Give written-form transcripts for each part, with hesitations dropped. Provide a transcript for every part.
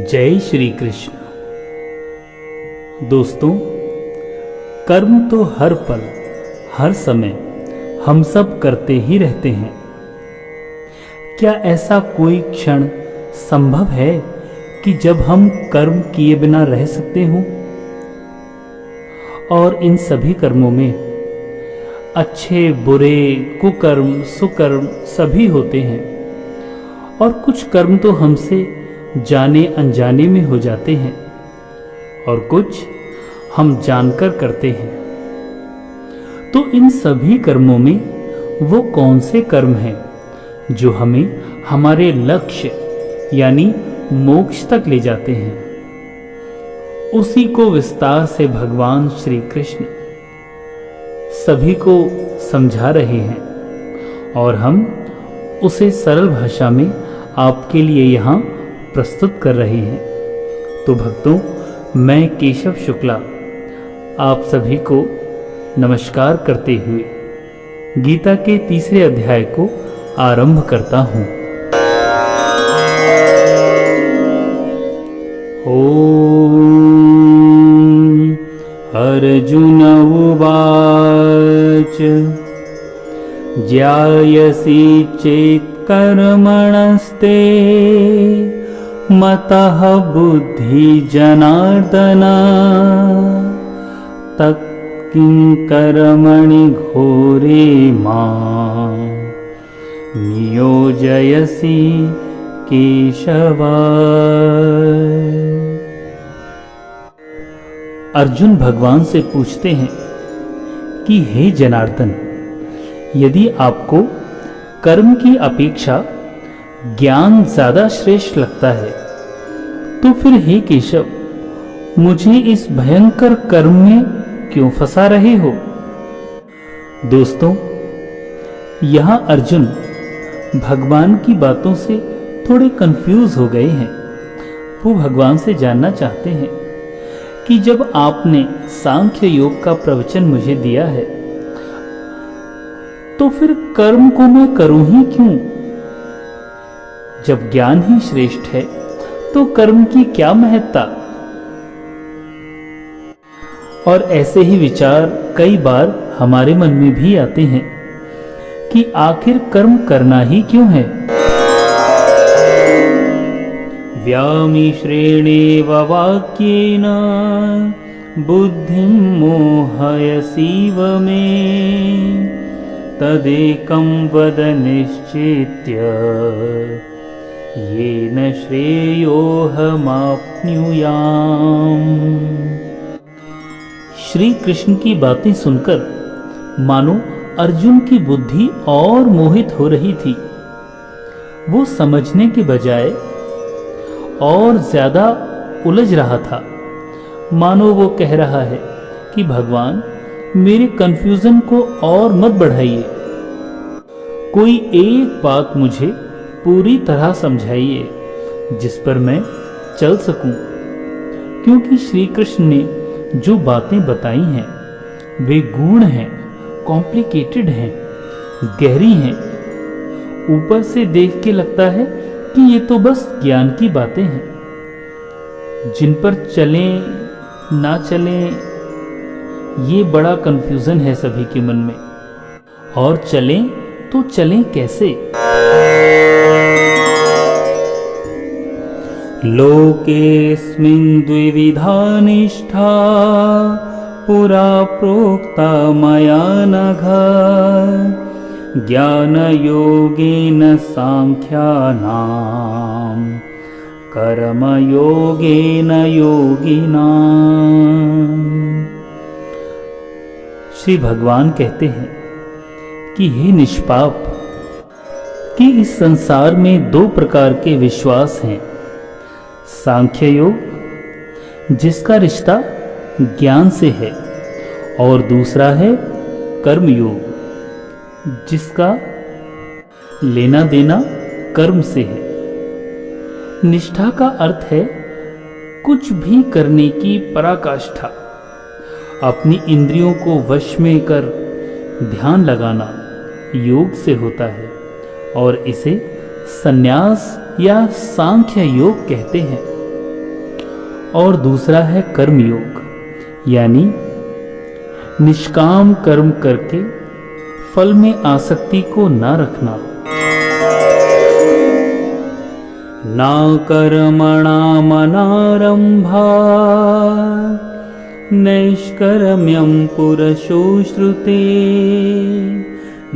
जय श्री कृष्ण। दोस्तों, कर्म तो हर पल हर समय हम सब करते ही रहते हैं। क्या ऐसा कोई क्षण संभव है कि जब हम कर्म किए बिना रह सकते हों? और इन सभी कर्मों में अच्छे बुरे कुकर्म सुकर्म सभी होते हैं, और कुछ कर्म तो हमसे जाने अनजाने में हो जाते हैं और कुछ हम जानकर करते हैं। तो इन सभी कर्मों में वो कौन से कर्म हैं जो हमें हमारे लक्ष्य यानी मोक्ष तक ले जाते हैं? उसी को विस्तार से भगवान श्री कृष्ण सभी को समझा रहे हैं और हम उसे सरल भाषा में आपके लिए यहाँ प्रस्तुत कर रहे हैं। तो भक्तों, मैं केशव शुक्ला आप सभी को नमस्कार करते हुए गीता के तीसरे अध्याय को आरंभ करता हूँ। ओम अर्जुन उवाच ज्यायसि चेत् कर्मणस्ते मतः बुद्धि जनार्दन तत्किं कर्मणि घोरे मां नियोजयसि केशव। अर्जुन भगवान से पूछते हैं कि हे जनार्दन, यदि आपको कर्म की अपेक्षा ज्ञान ज्यादा श्रेष्ठ लगता है तो फिर हे केशव, मुझे इस भयंकर कर्म में क्यों फंसा रहे हो? दोस्तों, यहां अर्जुन भगवान की बातों से थोड़े कंफ्यूज हो गए हैं। वो भगवान से जानना चाहते हैं कि जब आपने सांख्य योग का प्रवचन मुझे दिया है तो फिर कर्म को मैं करूं ही क्यों? जब ज्ञान ही श्रेष्ठ है तो कर्म की क्या महत्ता? और ऐसे ही विचार कई बार हमारे मन में भी आते हैं कि आखिर कर्म करना ही क्यों है? व्यामिश्रेणेव वाक्येन बुद्धिं मोहयसीव मे तदेकं वद निश्चित्य येन श्रेयोऽहमाप्नुयाम्। श्री कृष्ण की बातें सुनकर मानो अर्जुन की बुद्धि और मोहित हो रही थी। वो समझने के बजाय और ज्यादा उलझ रहा था। मानो वो कह रहा है कि भगवान, मेरे कंफ्यूजन को और मत बढ़ाइए, कोई एक बात मुझे पूरी तरह समझाइए जिस पर मैं चल सकूं। क्योंकि श्री कृष्ण ने जो बातें बताई हैं वे गूढ़ हैं, कॉम्प्लिकेटेड हैं, गहरी हैं। ऊपर से देख के लगता है कि ये तो बस ज्ञान की बातें हैं, जिन पर चलें ना चलें ये बड़ा कंफ्यूजन है सभी के मन में। और चलें तो चलें कैसे? लोकेस्मिन् द्विविधा निष्ठा पुरा प्रोक्ता मया नघ ज्ञानयोगेन सांख्यानां कर्मयोगेन योगिनाम्। श्री भगवान कहते हैं कि हे निष्पाप, कि इस संसार में दो प्रकार के विश्वास हैं। सांख्य योग जिसका रिश्ता ज्ञान से है, और दूसरा है कर्म योग जिसका लेना देना कर्म से है। निष्ठा का अर्थ है कुछ भी करने की पराकाष्ठा, अपनी इंद्रियों को वश में कर ध्यान लगाना योग से होता है, और इसे संन्यास या सांख्य योग कहते हैं। और दूसरा है कर्मयोग, यानी निष्काम कर्म करके फल में आसक्ति को ना रखना। ना कर्मणामनारंभा नैष्कर्म्यं पुरुषो श्रुते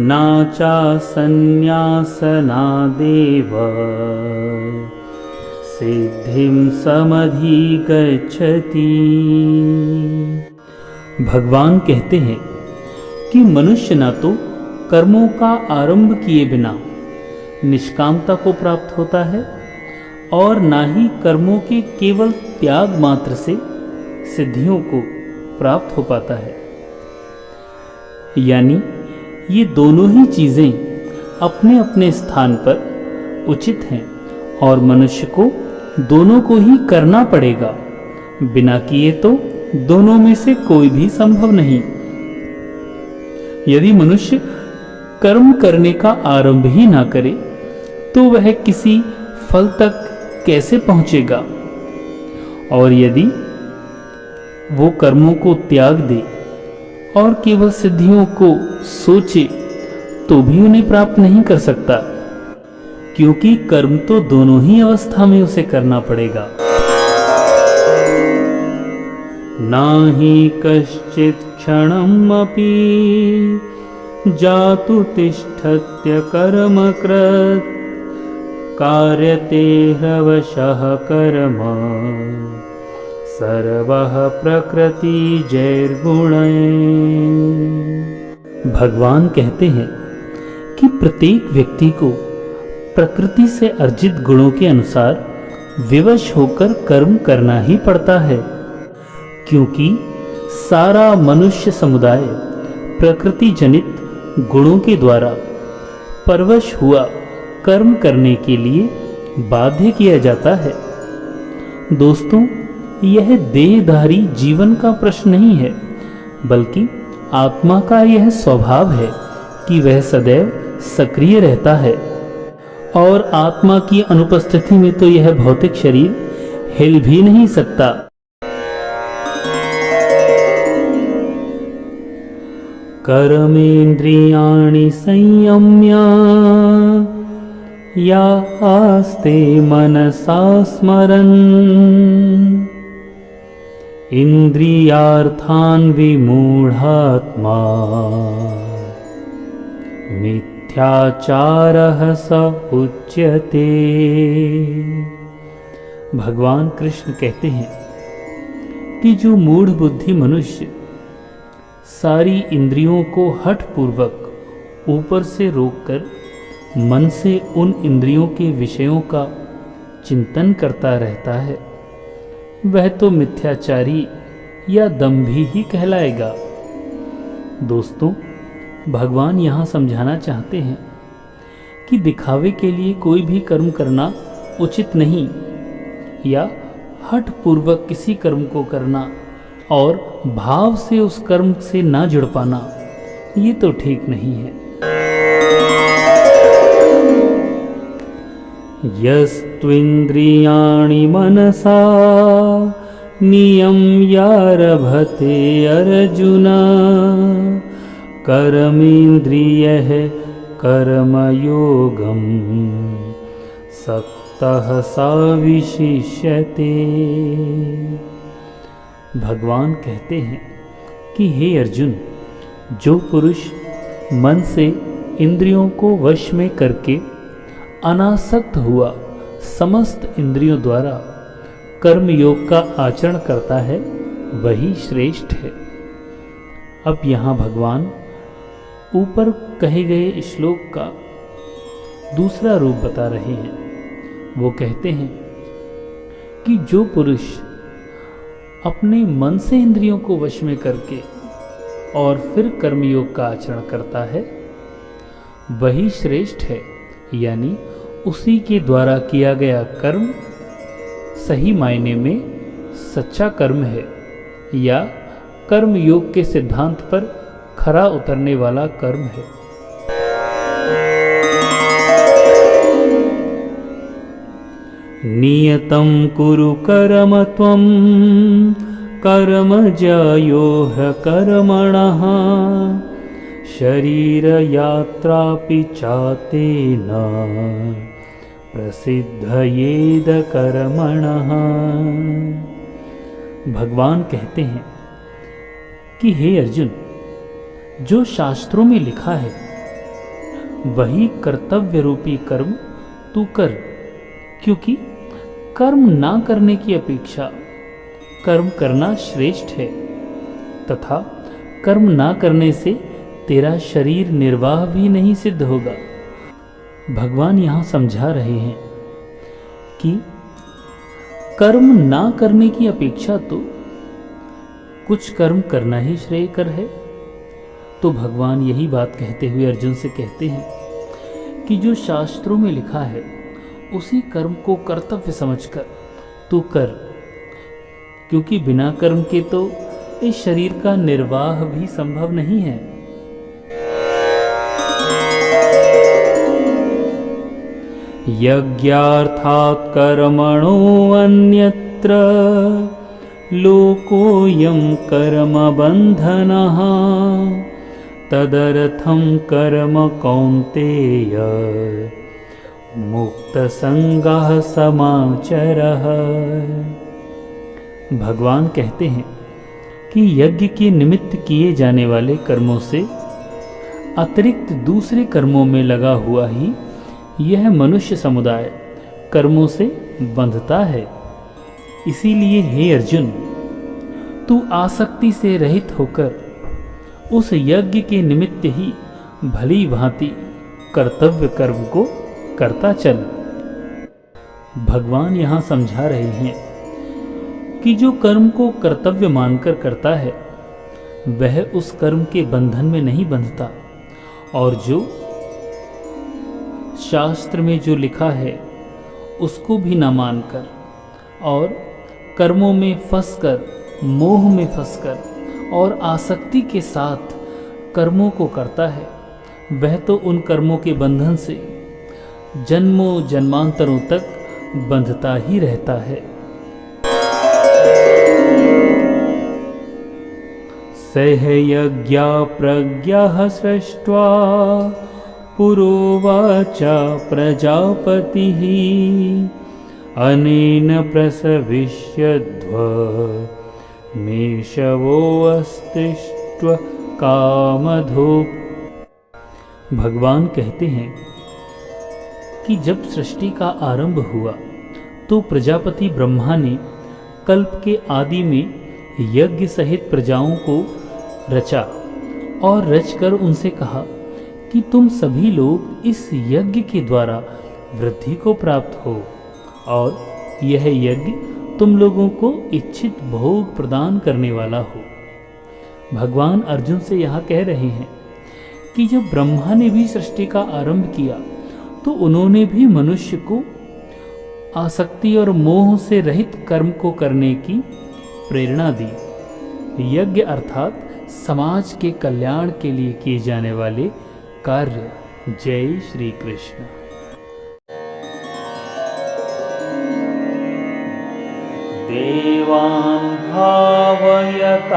ना चासन्न्यासनादेव सिद्धिं समधिगच्छति। भगवान कहते हैं कि मनुष्य ना तो कर्मों का आरंभ किए बिना निष्कामता को प्राप्त होता है और ना ही कर्मों के केवल त्याग मात्र से सिद्धियों को प्राप्त हो पाता है। यानी ये दोनों ही चीजें अपने अपने स्थान पर उचित हैं और मनुष्य को दोनों को ही करना पड़ेगा। बिना किए तो दोनों में से कोई भी संभव नहीं। यदि मनुष्य कर्म करने का आरंभ ही ना करे तो वह किसी फल तक कैसे पहुंचेगा, और यदि वो कर्मों को त्याग दे और केवल सिद्धियों को सोचे तो भी उन्हें प्राप्त नहीं कर सकता, क्योंकि कर्म तो दोनों ही अवस्था में उसे करना पड़ेगा। नाहि कश्चित् क्षणमपि जातु तिष्ठत्य कर्मकृत् कार्यते ह्यवशः कर्म सर्वः प्रकृतिजैर्गुणैः। भगवान कहते हैं कि प्रत्येक व्यक्ति को प्रकृति से अर्जित गुणों के अनुसार विवश होकर कर्म करना ही पड़ता है, क्योंकि सारा मनुष्य समुदाय प्रकृति जनित गुणों के द्वारा परवश हुआ कर्म करने के लिए बाध्य किया जाता है। दोस्तों, यह देहधारी जीवन का प्रश्न नहीं है, बल्कि आत्मा का यह स्वभाव है कि वह सदैव सक्रिय रहता है और आत्मा की अनुपस्थिति में तो यह भौतिक शरीर हिल भी नहीं सकता। कर्मेन्द्रियाणि संयम्य या आस्ते मनसा स्मरन् इंद्रियार्थान् विमूढ़ात्मा मिथ्याचारः स उच्यते। भगवान कृष्ण कहते हैं कि जो मूढ़ बुद्धि मनुष्य सारी इंद्रियों को हठ पूर्वक ऊपर से रोककर मन से उन इंद्रियों के विषयों का चिंतन करता रहता है, वह तो मिथ्याचारी या दंभी ही कहलाएगा। दोस्तों, भगवान यहाँ समझाना चाहते हैं कि दिखावे के लिए कोई भी कर्म करना उचित नहीं, या हठ पूर्वक किसी कर्म को करना और भाव से उस कर्म से ना जुड़ पाना, ये तो ठीक नहीं है। यस्त्विन्द्रियाणि मनसा नियम्यारभते अर्जुन कर्मेन्द्रियः कर्मयोगं सक्तः स विशिष्यते। भगवान कहते हैं कि हे अर्जुन, जो पुरुष मन से इंद्रियों को वश में करके अनासक्त हुआ समस्त इंद्रियों द्वारा कर्म योग का आचरण करता है, वही श्रेष्ठ है। अब यहाँ भगवान ऊपर कहे गए श्लोक का दूसरा रूप बता रहे हैं। वो कहते हैं कि जो पुरुष अपने मन से इंद्रियों को वश में करके और फिर कर्मयोग का आचरण करता है, वही श्रेष्ठ है, यानी उसी के द्वारा किया गया कर्म सही मायने में सच्चा कर्म है, या कर्म योग के सिद्धांत पर खरा उतरने वाला कर्म है। नियतं कुरु कर्म त्वं कर्म ज्यायो कर्मणः शरीरयात्रापि चातेन प्रसिद्धयेद कर्मणः। भगवान कहते हैं कि हे अर्जुन, जो शास्त्रों में लिखा है वही कर्तव्य रूपी कर्म तू कर, क्योंकि कर्म ना करने की अपेक्षा कर्म करना श्रेष्ठ है, तथा कर्म ना करने से तेरा शरीर निर्वाह भी नहीं सिद्ध होगा। भगवान यहाँ समझा रहे हैं कि कर्म ना करने की अपेक्षा तो कुछ कर्म करना ही श्रेयकर है। तो भगवान यही बात कहते हुए अर्जुन से कहते हैं कि जो शास्त्रों में लिखा है उसी कर्म को कर्तव्य समझकर तू कर, क्योंकि बिना कर्म के तो इस शरीर का निर्वाह भी संभव नहीं है। यज्ञार्थात् कर्मणो अन्यत्र लोकोऽयं कर्मबन्धनः तदर्थं कर्म कौन्तेय मुक्तसंगः समाचरः। भगवान कहते हैं कि यज्ञ के निमित्त किए जाने वाले कर्मों से अतिरिक्त दूसरे कर्मों में लगा हुआ ही यह मनुष्य समुदाय कर्मों से बंधता है। इसीलिए हे अर्जुन, तू आसक्ति से रहित होकर उस यज्ञ के निमित्त ही भली भांति कर्तव्य कर्म को करता चल। भगवान यहाँ समझा रहे हैं कि जो कर्म को कर्तव्य मानकर करता है वह उस कर्म के बंधन में नहीं बंधता, और जो शास्त्र में जो लिखा है उसको भी न मानकर और कर्मों में फंसकर, मोह में फंसकर और आसक्ति के साथ कर्मों को करता है, वह तो उन कर्मों के बंधन से जन्मों जन्मांतरों तक बंधता ही रहता है। सह यज्ञा प्रज्ञः सृष्ट्वा पुरोवाच प्रजापतिः अनेन प्रसविष्यध्व मेषवो अस्तिष्ठ कामधो। भगवान कहते हैं कि जब सृष्टि का आरंभ हुआ तो प्रजापति ब्रह्मा ने कल्प के आदि में यज्ञ सहित प्रजाओं को रचा और रचकर उनसे कहा कि तुम सभी लोग इस यज्ञ के द्वारा वृद्धि को प्राप्त हो, और यह यज्ञ तुम लोगों को इच्छित भोग प्रदान करने वाला हो। भगवान अर्जुन से यहाँ कह रहे हैं कि जब ब्रह्मा ने भी सृष्टि का आरंभ किया तो उन्होंने भी मनुष्य को आसक्ति और मोह से रहित कर्म को करने की प्रेरणा दी। यज्ञ अर्थात समाज के कल्याण के लिए किए जाने वाले कार्य। जय श्री कृष्ण। देवान् भावयतानेन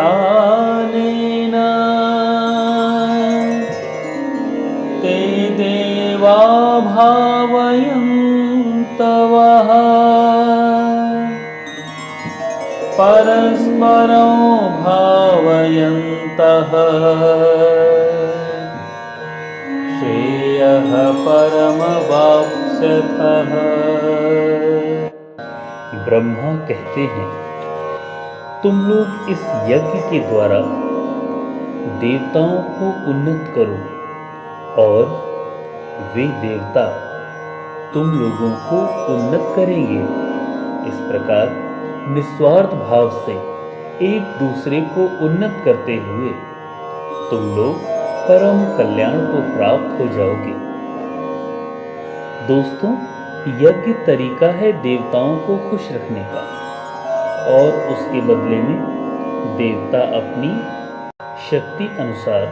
ते देवा भावयन्तवः परस्परं भावयन्तः श्रेयः परमवाप्स्यथः। ब्रह्मा कहते हैं, तुम लोग इस यज्ञ के द्वारा देवताओं को उन्नत करो और वे देवता तुम लोगों को उन्नत करेंगे। इस प्रकार निस्वार्थ भाव से एक दूसरे को उन्नत करते हुए तुम लोग परम कल्याण को प्राप्त हो जाओगे। दोस्तों, यज्ञ तरीका है देवताओं को खुश रखने का, और उसके बदले में देवता अपनी शक्ति अनुसार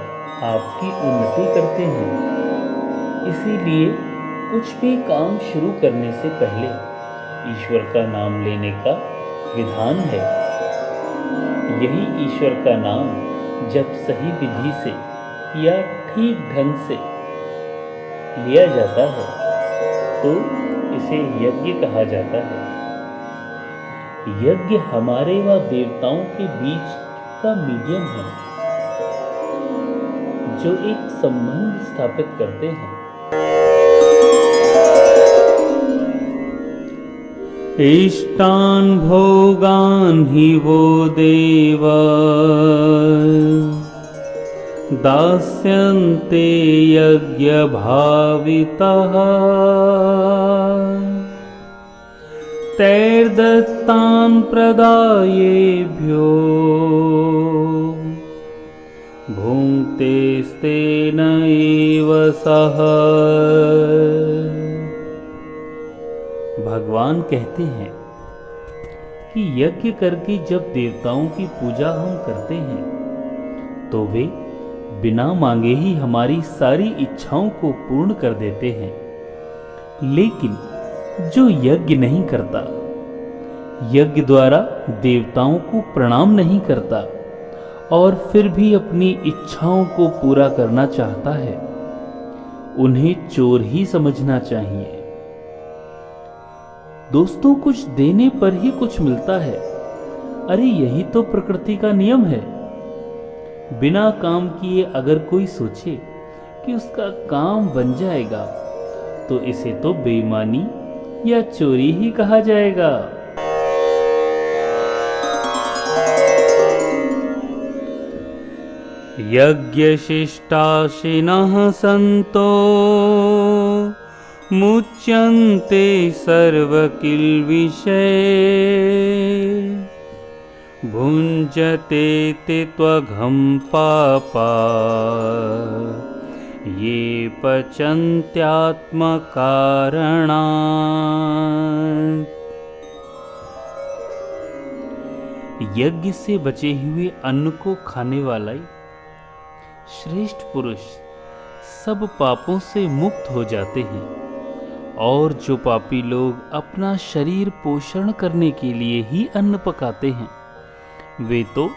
आपकी उन्नति करते हैं। इसीलिए कुछ भी काम शुरू करने से पहले ईश्वर का नाम लेने का विधान है। यही ईश्वर का नाम जब सही विधि से या ठीक ढंग से लिया जाता है तो इसे यज्ञ कहा जाता है। यज्ञ हमारे व देवताओं के बीच का मीडियम है जो एक संबंध स्थापित करते हैं। इष्टान् भोगान् हि वो देवा दास्यन्ते यज्ञभावितः तैर्दत्तान् प्रदायेभ्यो भुङ्क्तेस्तेन एव सः। भगवान कहते हैं कि यज्ञ करके जब देवताओं की पूजा हम करते हैं तो वे बिना मांगे ही हमारी सारी इच्छाओं को पूर्ण कर देते हैं। लेकिन जो यज्ञ नहीं करता, यज्ञ द्वारा देवताओं को प्रणाम नहीं करता और फिर भी अपनी इच्छाओं को पूरा करना चाहता है, उन्हें चोर ही समझना चाहिए। दोस्तों, कुछ देने पर ही कुछ मिलता है। अरे यही तो प्रकृति का नियम है। बिना काम किए अगर कोई सोचे कि उसका काम बन जाएगा तो इसे तो बेईमानी या चोरी ही कहा जाएगा। यज्ञशिष्टाशिनः सन्तो मुच्यन्ते सर्वकिल्बिषे भुञ्जते ते त्वघं पापा ये पचन्त्यात्मकारणात्। यज्ञ से बचे हुए अन्न को खाने वाला श्रेष्ठ पुरुष सब पापों से मुक्त हो जाते हैं, और जो पापी लोग अपना शरीर पोषण करने के लिए ही अन्न पकाते हैं वे तो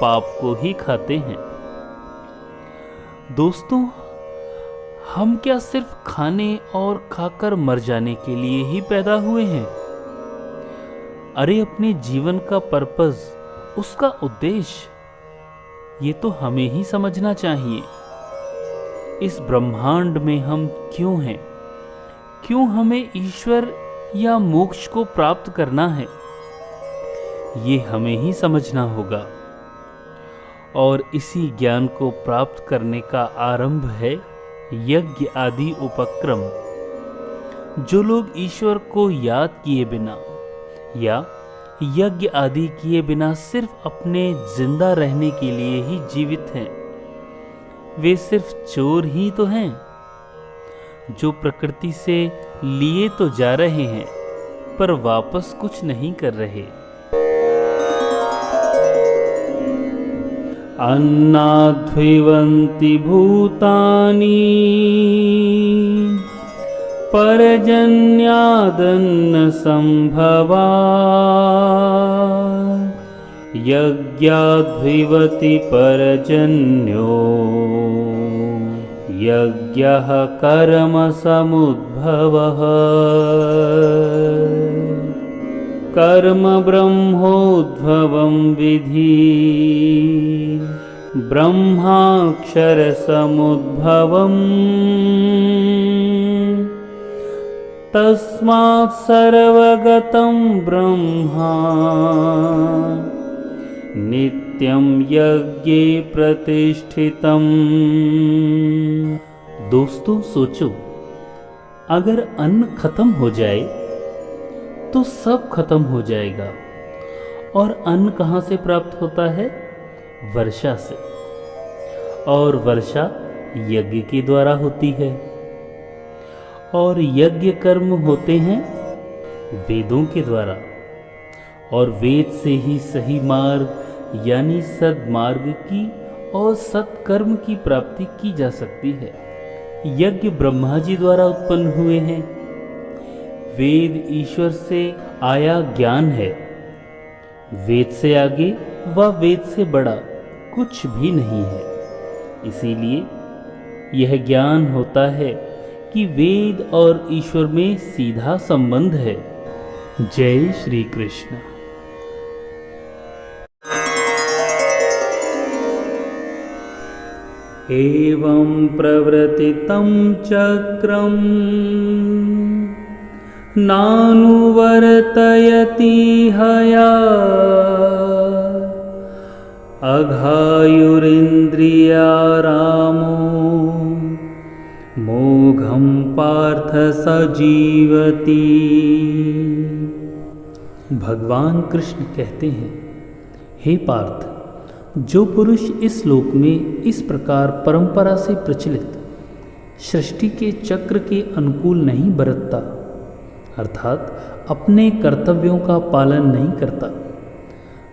पाप को ही खाते हैं। दोस्तों, हम क्या सिर्फ खाने और खाकर मर जाने के लिए ही पैदा हुए हैं? अरे अपने जीवन का पर्पस, उसका उद्देश्य, ये तो हमें ही समझना चाहिए। इस ब्रह्मांड में हम क्यों हैं? क्यों हमें ईश्वर या मोक्ष को प्राप्त करना है? ये हमें ही समझना होगा। और इसी ज्ञान को प्राप्त करने का आरंभ है यज्ञ आदि उपक्रम। जो लोग ईश्वर को याद किए बिना या यज्ञ आदि किए बिना सिर्फ अपने जिंदा रहने के लिए ही जीवित हैं, वे सिर्फ चोर ही तो हैं, जो प्रकृति से लिए तो जा रहे हैं पर वापस कुछ नहीं कर रहे। अन्नाद्विवन्ति भूतानि परजन्यादन्न संभवा यज्ञाद्विवति परजन्यो यज्ञः कर्म समुद्भवः कर्म ब्रह्मोद्भवं विधि ब्रह्माक्षर समुद्भवम् तस्मात् सर्वगतं ब्रह्मा नित्यं यज्ञे प्रतिष्ठितम्। दोस्तों सोचो, अगर अन्न खत्म हो जाए तो सब खत्म हो जाएगा। और अन्न कहाँ से प्राप्त होता है? वर्षा से। और वर्षा यज्ञ के द्वारा होती है। और यज्ञ कर्म होते हैं वेदों के द्वारा। और वेद से ही सही मार्ग यानी सद्मार्ग की और सत्कर्म की प्राप्ति की जा सकती है। यज्ञ ब्रह्मा जी द्वारा उत्पन्न हुए हैं। वेद ईश्वर से आया ज्ञान है। वेद से आगे व वेद से बड़ा कुछ भी नहीं है। इसीलिए यह ज्ञान होता है कि वेद और ईश्वर में सीधा संबंध है। जय श्री कृष्ण। एवं प्रवर्तितं चक्रं नानुवर्तयति हया अघायुरिन्द्रिया रामो मोघं पार्थ सजीवति। भगवान कृष्ण कहते हैं, हे पार्थ, जो पुरुष इस लोक में इस प्रकार परंपरा से प्रचलित सृष्टि के चक्र के अनुकूल नहीं बरतता, अर्थात अपने कर्तव्यों का पालन नहीं करता,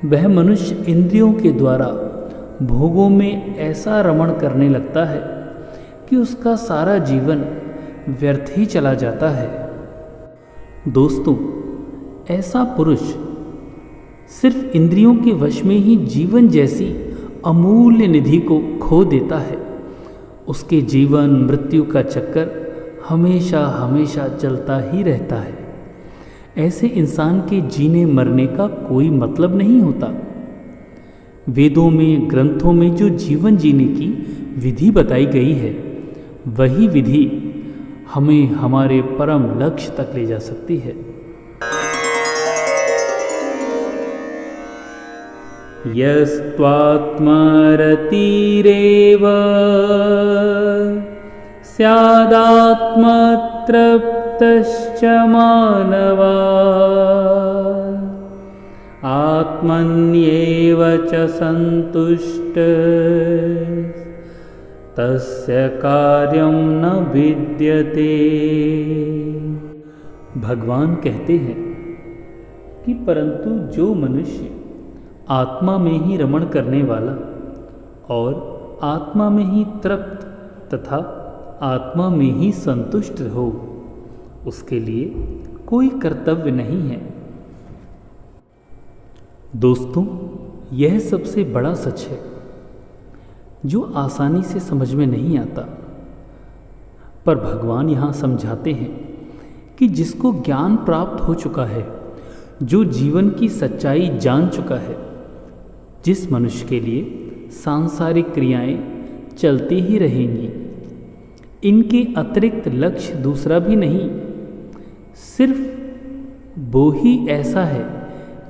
वह मनुष्य इंद्रियों के द्वारा भोगों में ऐसा रमण करने लगता है कि उसका सारा जीवन व्यर्थ ही चला जाता है। दोस्तों, ऐसा पुरुष सिर्फ इंद्रियों के वश में ही जीवन जैसी अमूल्य निधि को खो देता है। उसके जीवन मृत्यु का चक्कर हमेशा हमेशा चलता ही रहता है। ऐसे इंसान के जीने मरने का कोई मतलब नहीं होता। वेदों में, ग्रंथों में जो जीवन जीने की विधि बताई गई है, वही विधि हमें हमारे परम लक्ष्य तक ले जा सकती है। यस्त्वात्मरतिरेव स्यादात्मतृप्तश्च मानवा आत्मन्येव च सन्तुष्ट तस्य कार्यं न विद्यते। भगवान कहते हैं कि परंतु जो मनुष्य आत्मा में ही रमण करने वाला और आत्मा में ही तृप्त तथा आत्मा में ही संतुष्ट हो, उसके लिए कोई कर्तव्य नहीं है। दोस्तों, यह सबसे बड़ा सच है जो आसानी से समझ में नहीं आता, पर भगवान यहाँ समझाते हैं कि जिसको ज्ञान प्राप्त हो चुका है, जो जीवन की सच्चाई जान चुका है, जिस मनुष्य के लिए सांसारिक क्रियाएं चलती ही रहेंगी, इनके अतिरिक्त लक्ष्य दूसरा भी नहीं, सिर्फ वो ही ऐसा है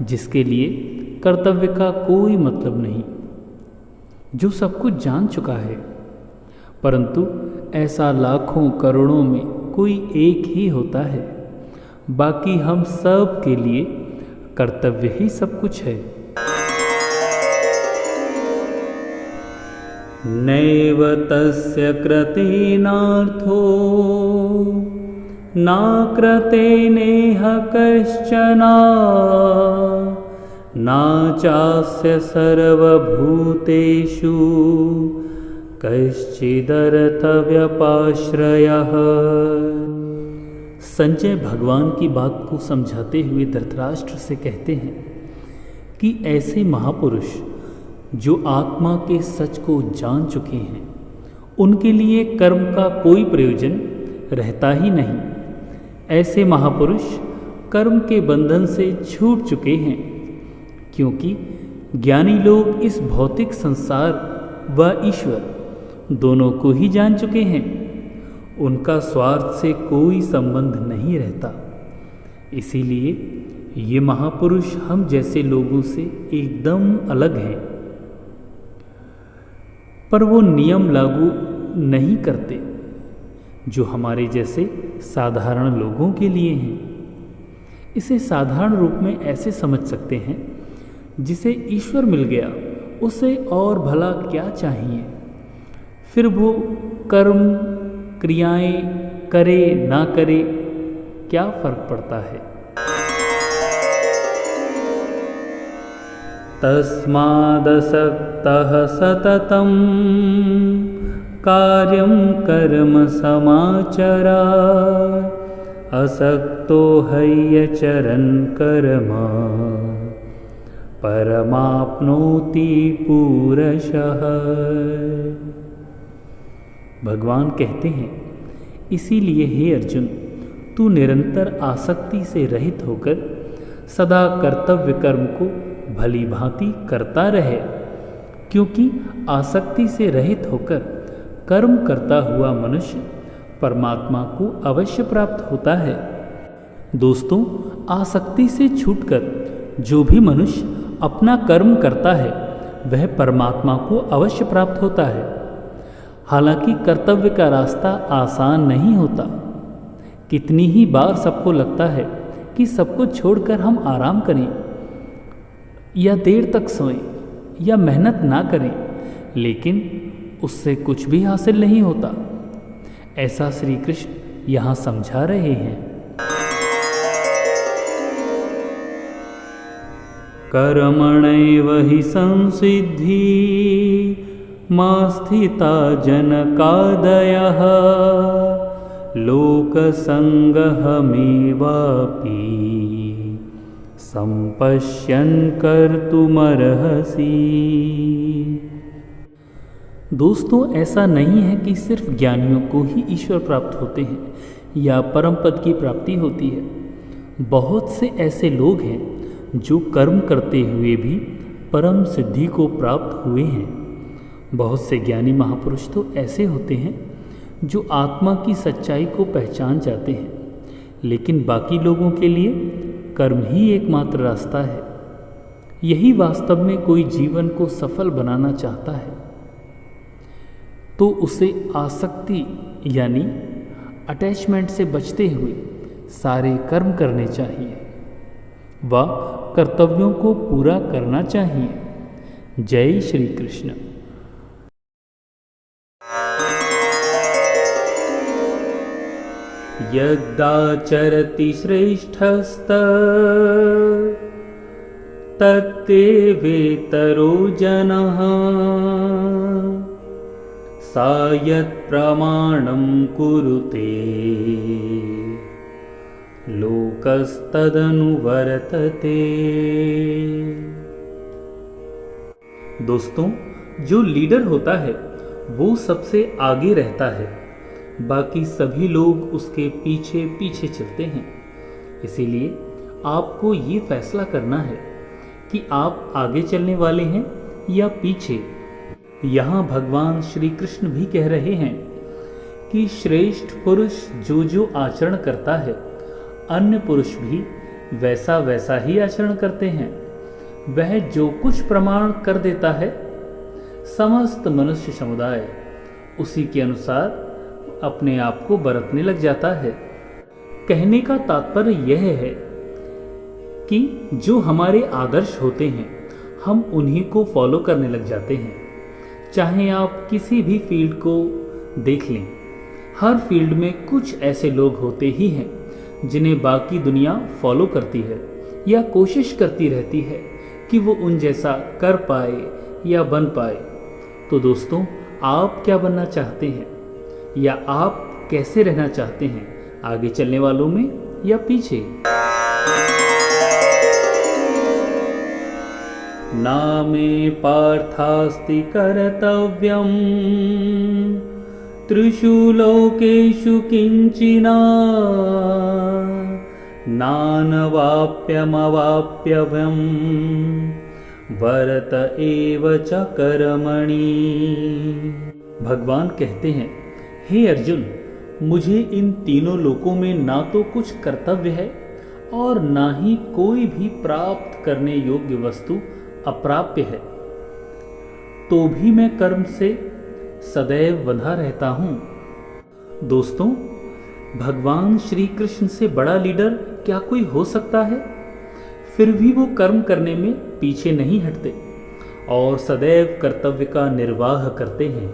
जिसके लिए कर्तव्य का कोई मतलब नहीं, जो सब कुछ जान चुका है। परंतु ऐसा लाखों करोड़ों में कोई एक ही होता है। बाकी हम सब के लिए कर्तव्य ही सब कुछ है। नैव तस्य कृतेनार्थो न कृतेनेह कश्चन न चास्य सर्वभूतेषु कश्चिदर्थव्यपाश्रयः। संजय भगवान की बात को समझाते हुए धृतराष्ट्र से कहते हैं कि ऐसे महापुरुष जो आत्मा के सच को जान चुके हैं, उनके लिए कर्म का कोई प्रयोजन रहता ही नहीं। ऐसे महापुरुष कर्म के बंधन से छूट चुके हैं, क्योंकि ज्ञानी लोग इस भौतिक संसार व ईश्वर दोनों को ही जान चुके हैं। उनका स्वार्थ से कोई संबंध नहीं रहता। इसीलिए ये महापुरुष हम जैसे लोगों से एकदम अलग हैं। पर वो नियम लागू नहीं करते जो हमारे जैसे साधारण लोगों के लिए हैं। इसे साधारण रूप में ऐसे समझ सकते हैं, जिसे ईश्वर मिल गया उसे और भला क्या चाहिए। फिर वो कर्म क्रियाएं करे ना करे, क्या फर्क पड़ता है। तस्मादसक्तः सततं कार्यं कर्म समाचर असक्तो हय्यचरन् कर्म परमाप्नोति पूरशः। भगवान कहते हैं, इसीलिए हे अर्जुन, तू निरंतर आसक्ति से रहित होकर सदा कर्तव्य कर्म को भली भांति करता रहे, क्योंकि आसक्ति से रहित होकर कर्म करता हुआ मनुष्य परमात्मा को अवश्य प्राप्त होता है। दोस्तों, आसक्ति से छूटकर जो भी मनुष्य अपना कर्म करता है वह परमात्मा को अवश्य प्राप्त होता है। हालांकि कर्तव्य का रास्ता आसान नहीं होता। कितनी ही बार सबको लगता है कि सबको छोड़कर हम आराम करें या देर तक सोएं या मेहनत ना करें, लेकिन उससे कुछ भी हासिल नहीं होता। ऐसा श्री कृष्ण यहाँ समझा रहे हैं। कर्मणैव हि संसिद्धि मा स्थिता जनकादयः लोकसंगहमेवापि संपश्यन् कर्तुमर्हसि। दोस्तों, ऐसा नहीं है कि सिर्फ ज्ञानियों को ही ईश्वर प्राप्त होते हैं या परम पद की प्राप्ति होती है। बहुत से ऐसे लोग हैं जो कर्म करते हुए भी परम सिद्धि को प्राप्त हुए हैं। बहुत से ज्ञानी महापुरुष तो ऐसे होते हैं जो आत्मा की सच्चाई को पहचान जाते हैं, लेकिन बाकी लोगों के लिए कर्म ही एकमात्र रास्ता है। यही वास्तव में कोई जीवन को सफल बनाना चाहता है तो उसे आसक्ति यानी अटैचमेंट से बचते हुए सारे कर्म करने चाहिए व कर्तव्यों को पूरा करना चाहिए। जय श्री कृष्ण। यद्दाचरति श्रेष्ठस्त तत्ते वेतरो जनः सा यत्प्रमाणं कुरुते लोकस्तदनुवर्तते। दोस्तों, जो लीडर होता है वो सबसे आगे रहता है, बाकी सभी लोग उसके पीछे पीछे चलते हैं। इसीलिए आपको ये फैसला करना है कि आप आगे चलने वाले हैं या पीछे। यहाँ भगवान श्री कृष्ण भी कह रहे हैं कि श्रेष्ठ पुरुष जो जो आचरण करता है अन्य पुरुष भी वैसा वैसा ही आचरण करते हैं। वह जो कुछ प्रमाण कर देता है समस्त मनुष्य समुदाय उसी के अनुसार अपने आप को बरतने लग जाता है। कहने का तात्पर्य यह है कि जो हमारे आदर्श होते हैं हम उन्हीं को फॉलो करने लग जाते हैं। चाहे आप किसी भी फील्ड को देख लें, हर फील्ड में कुछ ऐसे लोग होते ही हैं जिन्हें बाकी दुनिया फॉलो करती है या कोशिश करती रहती है कि वो उन जैसा कर पाए या बन पाए। तो दोस्तों, आप क्या बनना चाहते हैं या आप कैसे रहना चाहते हैं, आगे चलने वालों में या पीछे? नामे पार्थास्ति कर्तव्यम् त्रिषु लोकेषु किंचिना नानवाप्यमवाप्यव्यम् भरत एव च कर्मणि। भगवान कहते हैं, हे अर्जुन, मुझे इन तीनों लोकों में ना तो कुछ कर्तव्य है और ना ही कोई भी प्राप्त करने योग्य वस्तु अप्राप्य है, तो भी मैं कर्म से सदैव बंधा रहता हूँ। दोस्तों, भगवान श्री कृष्ण से बड़ा लीडर क्या कोई हो सकता है? फिर भी वो कर्म करने में पीछे नहीं हटते और सदैव कर्तव्य का निर्वाह करते हैं।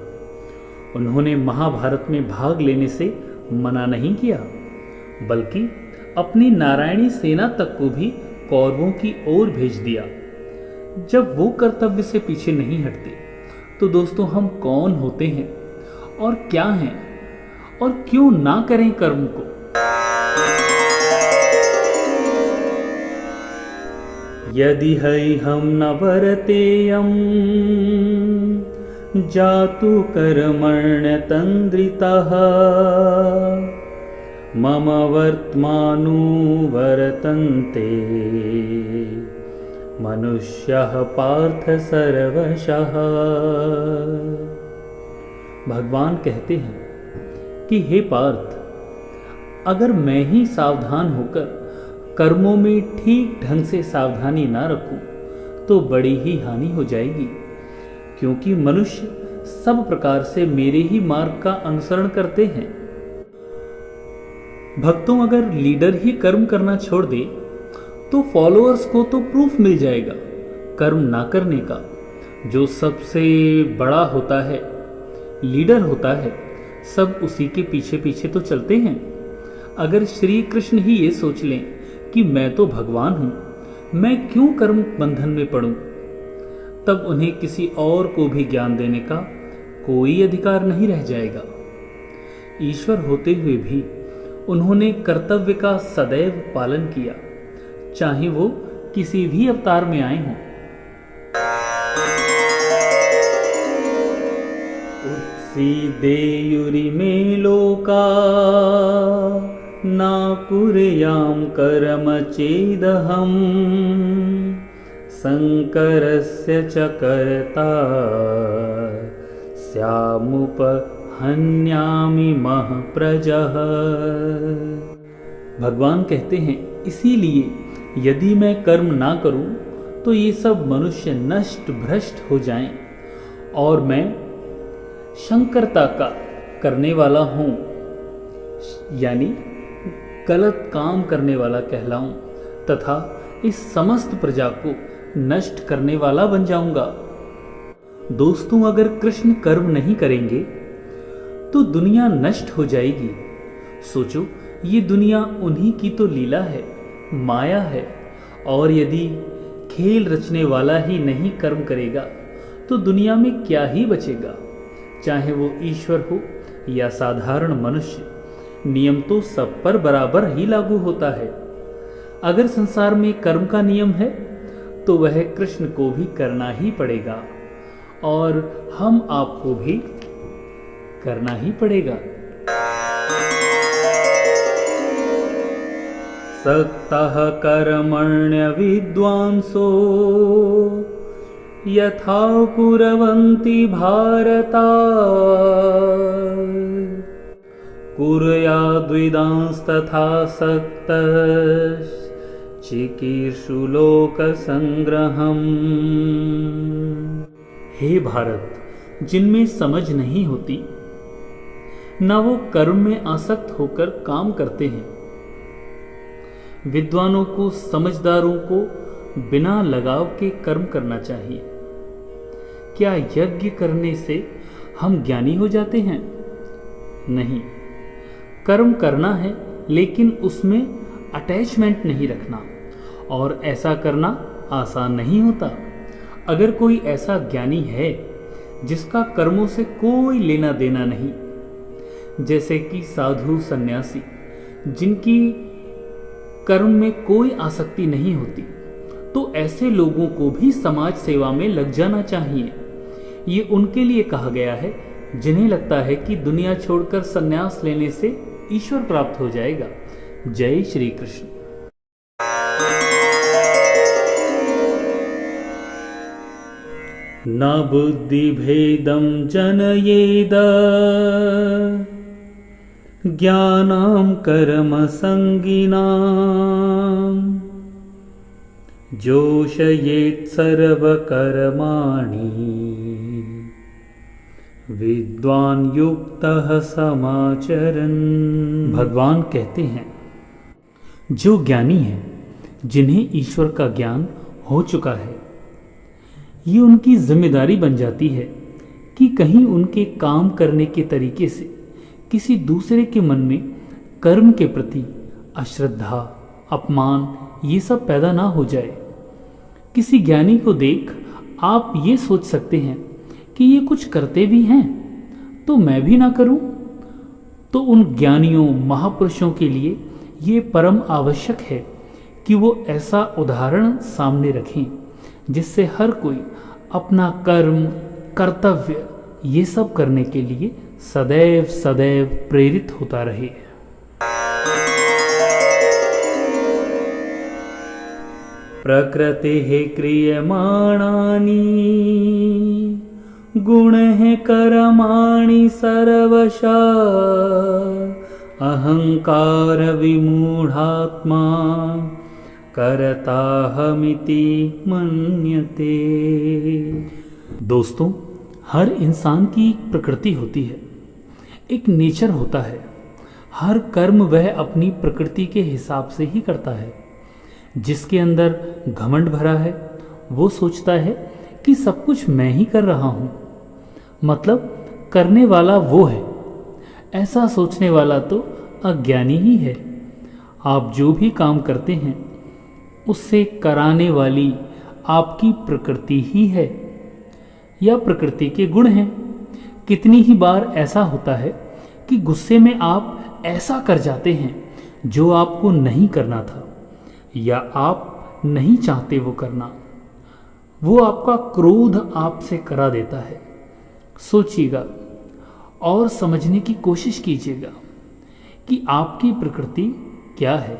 उन्होंने महाभारत में भाग लेने से मना नहीं किया, बल्कि अपनी नारायणी सेना तक को भी कौरवों की ओर भेज दिया। जब वो कर्तव्य से पीछे नहीं हटते तो दोस्तों, हम कौन होते हैं और क्या हैं और क्यों ना करें कर्म को? यदि हम न वर्तेयं जातु कर्मण्यतन्द्रितः मम वर्त्मानु वर्तन्ते मनुष्यः पार्थ सर्वशः। भगवान कहते हैं कि हे पार्थ, अगर मैं ही सावधान होकर कर्मों में ठीक ढंग से सावधानी ना रखूं तो बड़ी ही हानि हो जाएगी, क्योंकि मनुष्य सब प्रकार से मेरे ही मार्ग का अनुसरण करते हैं। भक्तों, अगर लीडर ही कर्म करना छोड़ दे तो फॉलोअर्स को तो प्रूफ मिल जाएगा कर्म ना करने का। जो सबसे बड़ा होता है, लीडर होता है, सब उसी के पीछे पीछे तो चलते हैं। अगर श्री कृष्ण ही ये सोच लें कि मैं तो भगवान हूं, मैं क्यों कर्म बंधन में पड़ूं, तब उन्हें किसी और को भी ज्ञान देने का कोई अधिकार नहीं रह जाएगा। ईश्वर होते हुए भी उन्होंने कर्तव्य का सदैव पालन किया, चाहे वो किसी भी अवतार में आए हों। उत्सीदेयुरिमे लोका न कुर्यां कर्म चेदहं शंकरस्य च कर्ता स्यामुपहन्यामि महप्रजः। भगवान कहते हैं, इसीलिए यदि मैं कर्म ना करूं तो ये सब मनुष्य नष्ट भ्रष्ट हो जाएं और मैं शंकरता का करने वाला हूं, यानी गलत काम करने वाला कहलाऊं तथा इस समस्त प्रजा को नष्ट करने वाला बन जाऊंगा। दोस्तों, अगर कृष्ण कर्म नहीं करेंगे तो दुनिया नष्ट हो जाएगी। सोचो, ये दुनिया उन्हीं की तो लीला है, माया है, और यदि खेल रचने वाला ही नहीं कर्म करेगा तो दुनिया में क्या ही बचेगा। चाहे वो ईश्वर हो या साधारण मनुष्य, नियम तो सब पर बराबर ही लागू होता है। अगर संसार में कर्म का नियम है तो वह कृष्ण को भी करना ही पड़ेगा और हम आपको भी करना ही पड़ेगा। सक्तः कर्मण्य विद्वांसो यथा कुर्वन्ति भारता कुर्याद्विदांस्तथा सक्तश्चिकीर्षु लोकसंग्रहम्। हे भारत, जिनमें समझ नहीं होती, न वो कर्म में आसक्त होकर काम करते हैं। विद्वानों को, समझदारों को बिना लगाव के कर्म करना चाहिए। क्या यज्ञ करने से हम ज्ञानी हो जाते हैं? नहीं, कर्म करना है लेकिन उसमें अटैचमेंट नहीं रखना, और ऐसा करना आसान नहीं होता। अगर कोई ऐसा ज्ञानी है जिसका कर्मों से कोई लेना देना नहीं, जैसे कि साधु सन्यासी जिनकी कर्म में कोई आसक्ति नहीं होती, तो ऐसे लोगों को भी समाज सेवा में लग जाना चाहिए। ये उनके लिए कहा गया है जिन्हें लगता है कि दुनिया छोड़कर संन्यास लेने से ईश्वर प्राप्त हो जाएगा। जय श्री कृष्ण। न बुद्धि भेदं जनयेद ज्ञानं कर्म संगिनां जोषयेत् सर्वकर्माणि विद्वान युक्तः समाचरन्। भगवान कहते हैं, जो ज्ञानी हैं, जिन्हें ईश्वर का ज्ञान हो चुका है, ये उनकी जिम्मेदारी बन जाती है कि कहीं उनके काम करने के तरीके से किसी दूसरे के मन में कर्म के प्रति अश्रद्धा, अपमान ये सब पैदा ना हो जाए। किसी ज्ञानी को देख आप ये सोच सकते हैं कि ये कुछ करते भी हैं तो मैं भी ना करूं। तो उन ज्ञानियों, महापुरुषों के लिए ये परम आवश्यक है कि वो ऐसा उदाहरण सामने रखें जिससे हर कोई अपना कर्म, कर्तव्य ये सब करने के लिए सदैव सदैव प्रेरित होता रहे। प्रकृतेः क्रियमाणानि गुणैः कर्माणि सर्वशः अहंकार विमूढ़ात्मा कर्ताहमिति मन्यते। दोस्तों, हर इंसान की एक प्रकृति होती है, एक नेचर होता है। हर कर्म वह अपनी प्रकृति के हिसाब से ही करता है। जिसके अंदर घमंड भरा है वो सोचता है कि सब कुछ मैं ही कर रहा हूँ, मतलब करने वाला वो है। ऐसा सोचने वाला तो अज्ञानी ही है। आप जो भी काम करते हैं उससे कराने वाली आपकी प्रकृति ही है या प्रकृति के गुण हैं। कितनी ही बार ऐसा होता है कि गुस्से में आप ऐसा कर जाते हैं जो आपको नहीं करना था या आप नहीं चाहते वो करना। वो आपका क्रोध आपसे करा देता है। सोचिएगा और समझने की कोशिश कीजिएगा कि आपकी प्रकृति क्या है।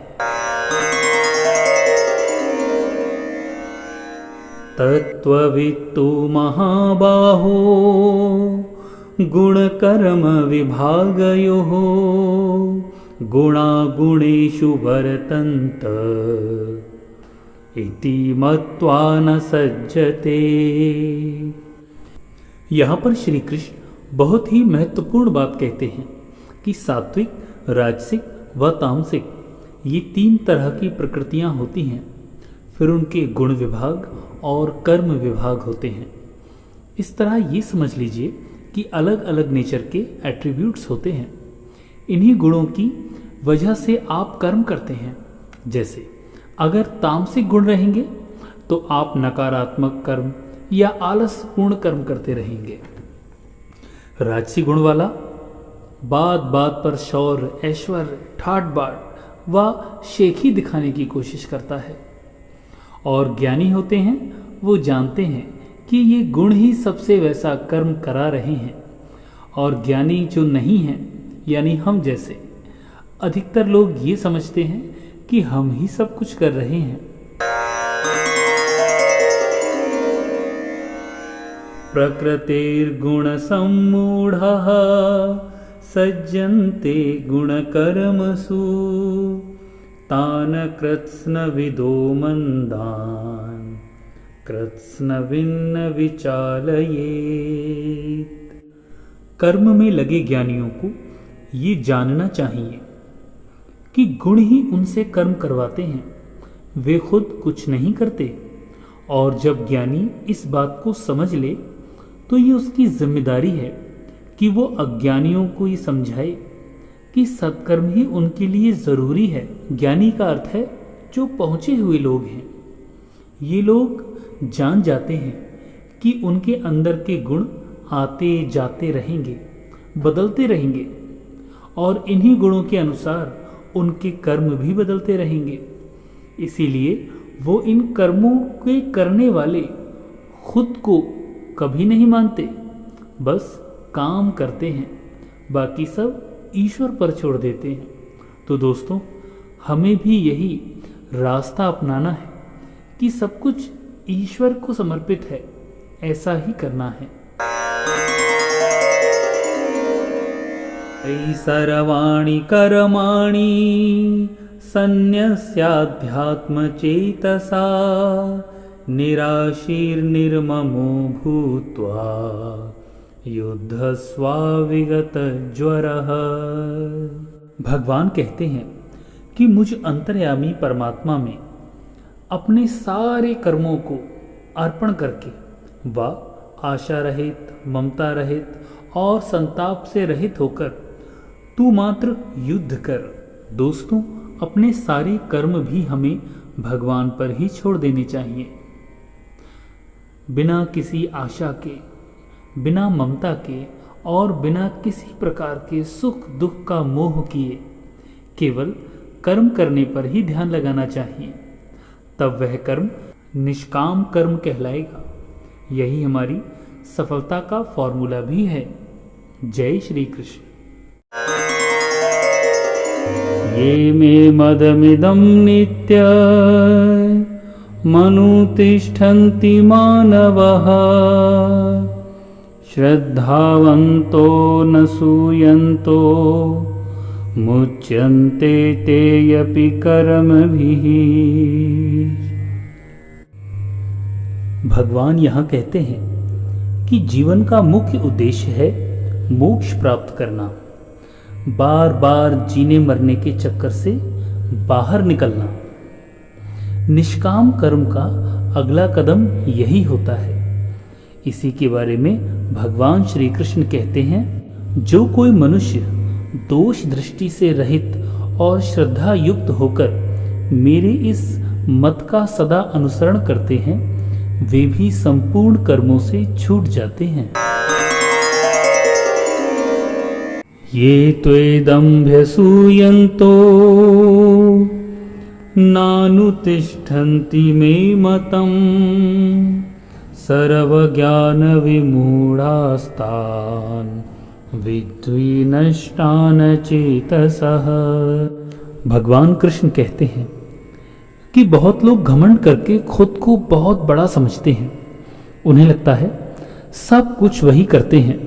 तत्त्ववित्तु महाबाहो गुणकर्म विभागयोः गुणागुणेषु वर्तन्त इति मत्वा न सज्जते। यहाँ पर श्री कृष्ण बहुत ही महत्वपूर्ण बात कहते हैं कि सात्विक, राजसिक व तामसिक ये 3 तरह की प्रकृतियाँ होती हैं। फिर उनके गुण विभाग और कर्म विभाग होते हैं। इस तरह ये समझ लीजिए कि अलग अलग नेचर के एट्रीब्यूट्स होते हैं। इन्हीं गुणों की वजह से आप कर्म करते हैं। जैसे अगर तामसिक गुण रहेंगे तो आप नकारात्मक कर्म या आलसपूर्ण कर्म करते रहेंगे। राजसी गुण वाला बात बात पर शौर्य, ऐश्वर्य, ठाट बाट व शेखी दिखाने की कोशिश करता है। और ज्ञानी होते हैं, वो जानते हैं कि ये गुण ही सबसे वैसा कर्म करा रहे हैं। और ज्ञानी जो नहीं हैं, यानी हम जैसे अधिकतर लोग ये समझते हैं कि हम ही सब कुछ कर रहे हैं। प्रकृतिर्गुण सम्मूढ़ः सज्जन्ते गुणकर्मसु तान् कृत्स्नविदो मन्दान् कृत्स्नविन्न विचालयेत्। कर्म में लगे ज्ञानियों को ये जानना चाहिए कि गुण ही उनसे कर्म करवाते हैं, वे खुद कुछ नहीं करते। और जब ज्ञानी इस बात को समझ ले तो ये उसकी जिम्मेदारी है कि वो अज्ञानियों को ये समझाए कि सत्कर्म ही उनके लिए ज़रूरी है। ज्ञानी का अर्थ है जो पहुँचे हुए लोग हैं। ये लोग जान जाते हैं कि उनके अंदर के गुण आते जाते रहेंगे, बदलते रहेंगे और इन्हीं गुणों के अनुसार उनके कर्म भी बदलते रहेंगे। इसीलिए वो इन कर्मों के करने वाले खुद को कभी नहीं मानते, बस काम करते हैं, बाकी सब ईश्वर पर छोड़ देते हैं। तो दोस्तों, हमें भी यही रास्ता अपनाना है कि सब कुछ ईश्वर को समर्पित है, ऐसा ही करना है। सर्वाणि कर्माणि सन्न्यस्याध्यात्मचेतसा निराशीर्निर्ममो भूत्वा युद्धस्वा विगतज्वरः। भगवान कहते हैं कि मुझ अंतर्यामी परमात्मा में अपने सारे कर्मों को अर्पण करके व आशा रहित, ममता रहित और संताप से रहित होकर तू मात्र युद्ध कर। दोस्तों, अपने सारे कर्म भी हमें भगवान पर ही छोड़ देने चाहिए। बिना किसी आशा के, बिना ममता के और बिना किसी प्रकार के सुख दुख का मोह किए केवल कर्म करने पर ही ध्यान लगाना चाहिए। तब वह कर्म निष्काम कर्म कहलाएगा। यही हमारी सफलता का फॉर्मूला भी है। जय श्री कृष्ण। ये मे मदमिदं नित्य मनुतिष्ठन्ति मानवः श्रद्धावन्तो न सूयन्तो मुच्यन्ते तेऽपि कर्मभिः। भगवान यहाँ कहते हैं कि जीवन का मुख्य उद्देश्य है मोक्ष प्राप्त करना, बार बार जीने मरने के चक्कर से बाहर निकलना। निष्काम कर्म का अगला कदम यही होता है। इसी के बारे में भगवान श्री कृष्ण कहते हैं, जो कोई मनुष्य दोष दृष्टि से रहित और श्रद्धा युक्त होकर मेरे इस मत का सदा अनुसरण करते हैं, वे भी संपूर्ण कर्मों से छूट जाते हैं। ये त्वेदम्भ्यसूयन्तो नानुतिष्ठन्ति मे मतम् सर्वज्ञानविमूढास्तान् विद्धि नष्टान चेतसः। भगवान कृष्ण कहते हैं कि बहुत लोग घमंड करके खुद को बहुत बड़ा समझते हैं। उन्हें लगता है सब कुछ वही करते हैं।